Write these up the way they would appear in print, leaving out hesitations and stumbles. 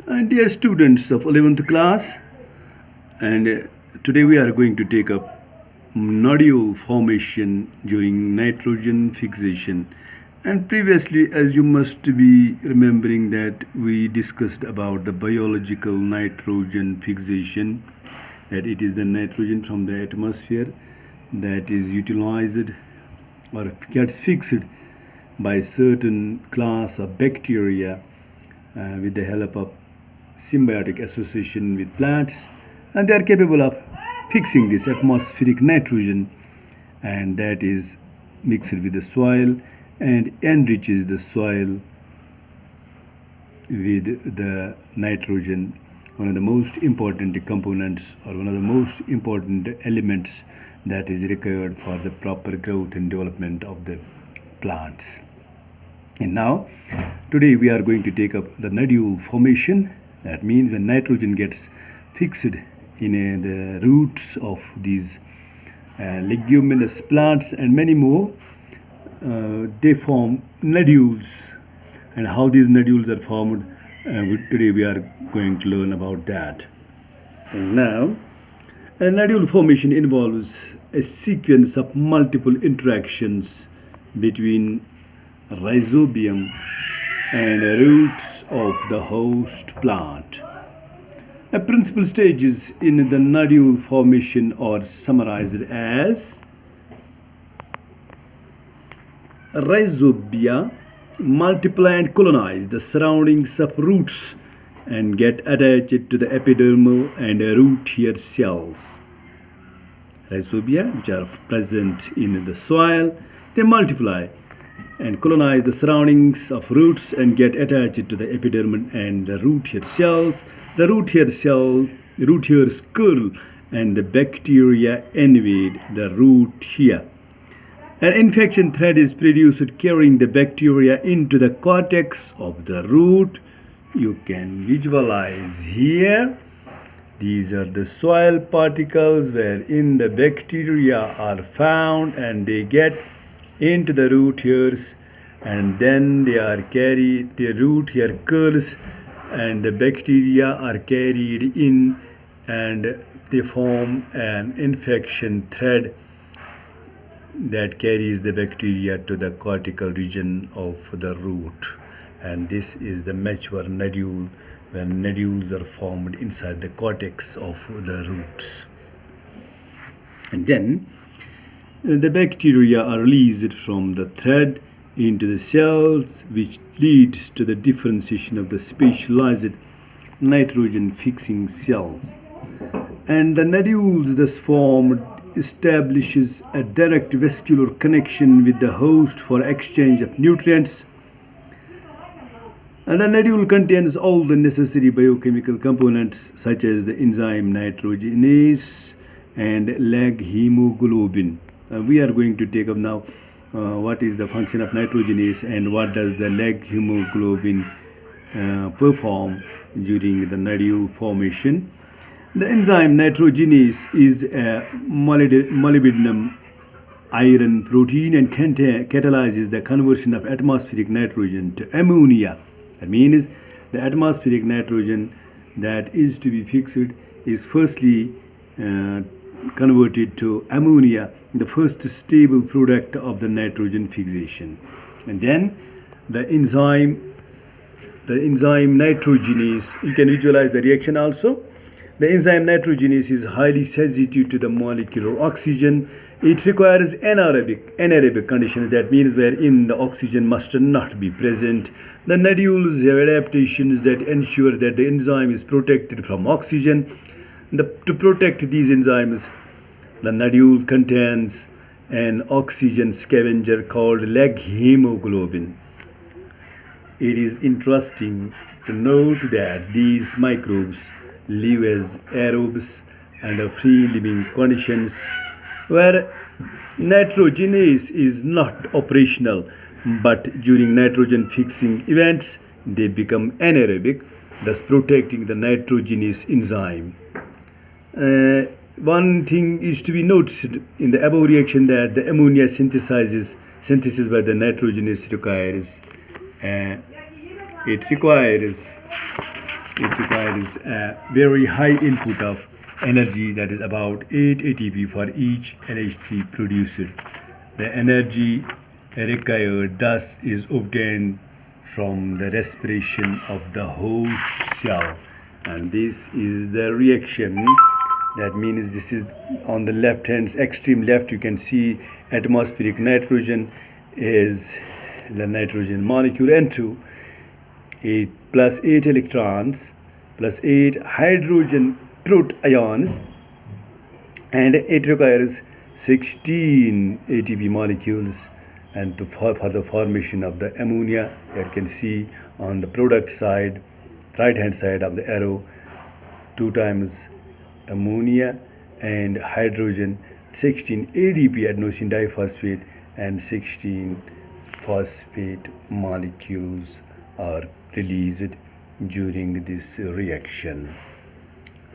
Dear students of 11th class, and today we are going to take up nodule formation during nitrogen fixation. And previously, as you must be remembering, that we discussed about the biological nitrogen fixation, that it is the nitrogen from the atmosphere that is utilized or gets fixed by certain class of bacteria with the help of symbiotic association with plants, and they are capable of fixing this atmospheric nitrogen, and that is mixed with the soil and enriches the soil with the nitrogen, one of the most important components or one of the most important elements that is required for the proper growth and development of the plants. And now today we are going to take up the nodule formation. That means when nitrogen gets fixed in the roots of these leguminous plants and many more, they form nodules. And how these nodules are formed, today we are going to learn about that. And now, a nodule formation involves a sequence of multiple interactions between rhizobium and roots of the host plant. The principal stages in the nodule formation are summarized as: rhizobia multiply and colonize the surroundings of roots and get attached to the epidermal and root hair cells. Rhizobia, which are present in the soil, they multiply and colonize the surroundings of roots and get attached to the epidermal and the root hair cells. The root hairs curl and the bacteria invade the root hair. An infection thread is produced carrying the bacteria into the cortex of the root. You can visualize here. These are the soil particles wherein the bacteria are found, and they get into the root hairs, and then they are carried, the root hair curls and the bacteria are carried in, and they form an infection thread that carries the bacteria to the cortical region of the root. And this is the mature nodule, when nodules are formed inside the cortex of the roots. And then the bacteria are released from the thread into the cells, which leads to the differentiation of the specialized nitrogen fixing cells. And the nodules thus formed establishes a direct vascular connection with the host for exchange of nutrients. And the nodule contains all the necessary biochemical components such as the enzyme nitrogenase and leg hemoglobin. We are going to take up now what is the function of nitrogenase and what does the leg hemoglobin perform during the nodule formation. The enzyme nitrogenase is a molybdenum iron protein and catalyzes the conversion of atmospheric nitrogen to ammonia. That means the atmospheric nitrogen that is to be fixed is firstly converted to ammonia, the first stable product of the nitrogen fixation. And then the enzyme nitrogenase, you can visualize the reaction also. The enzyme nitrogenase is highly sensitive to the molecular oxygen. It requires anaerobic conditions, that means wherein the oxygen must not be present. The nodules have adaptations that ensure that the enzyme is protected from oxygen. To protect these enzymes, the nodule contains an oxygen scavenger called leg hemoglobin. It is interesting to note that these microbes live as aerobes under free living conditions where nitrogenase is not operational, but during nitrogen fixing events they become anaerobic, thus protecting the nitrogenase enzyme. One thing is to be noticed in the above reaction, that the ammonia synthesis by the nitrogenase requires it requires a very high input of energy, that is about 8 ATP for each NH3 produced. The energy required thus is obtained from the respiration of the host cell, and this is the reaction. That means this is on the left hand, extreme left, you can see atmospheric nitrogen is the nitrogen molecule N2, 8 plus 8 electrons plus 8 hydrogen protions, and it requires 16 ATP molecules, and for the formation of the ammonia. You can see on the product side, right hand side of the arrow, 2 times ammonia and hydrogen, 16 ADP adenosine diphosphate, and 16 phosphate molecules are released during this reaction.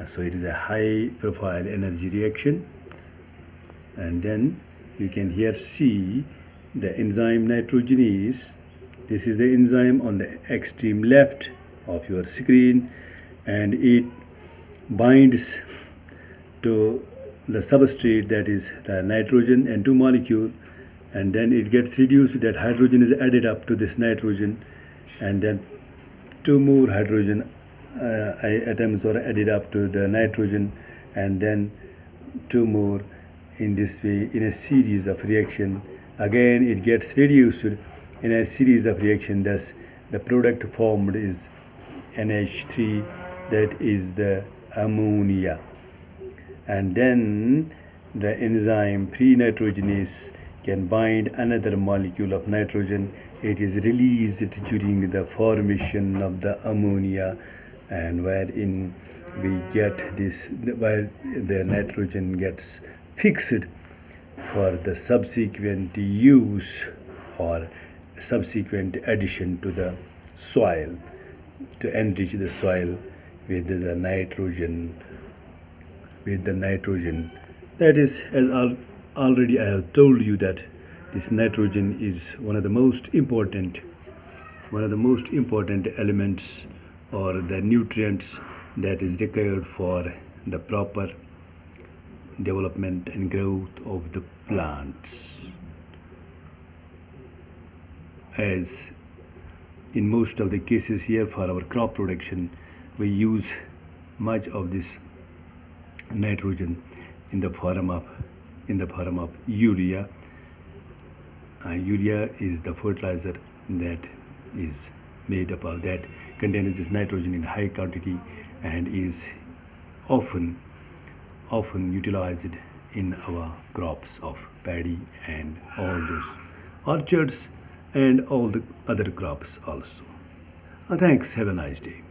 So it is a high profile energy reaction. And then you can here see the enzyme nitrogenase. This is the enzyme on the extreme left of your screen, and it binds to the substrate, that is the nitrogen N2 molecule, and then it gets reduced. That hydrogen is added up to this nitrogen, and then 2 more hydrogen atoms are added up to the nitrogen, and then 2 more. In this way, in a series of reaction, again it gets reduced in a series of reaction. Thus the product formed is NH3, that is the ammonia. And then the enzyme pre-nitrogenase can bind another molecule of nitrogen. It is released during the formation of the ammonia, and wherein we get this, where the nitrogen gets fixed for the subsequent use or subsequent addition to the soil, to enrich the soil with the nitrogen. That is, as already I have told you, that this nitrogen is one of the most important elements or the nutrients that is required for the proper development and growth of the plants. As in most of the cases here for our crop production, we use much of this nitrogen in the form of urea. Urea is the fertilizer that is made up of, that contains this nitrogen in high quantity, and is often utilized in our crops of paddy and all those orchards and all the other crops also. Thanks. Have a nice day.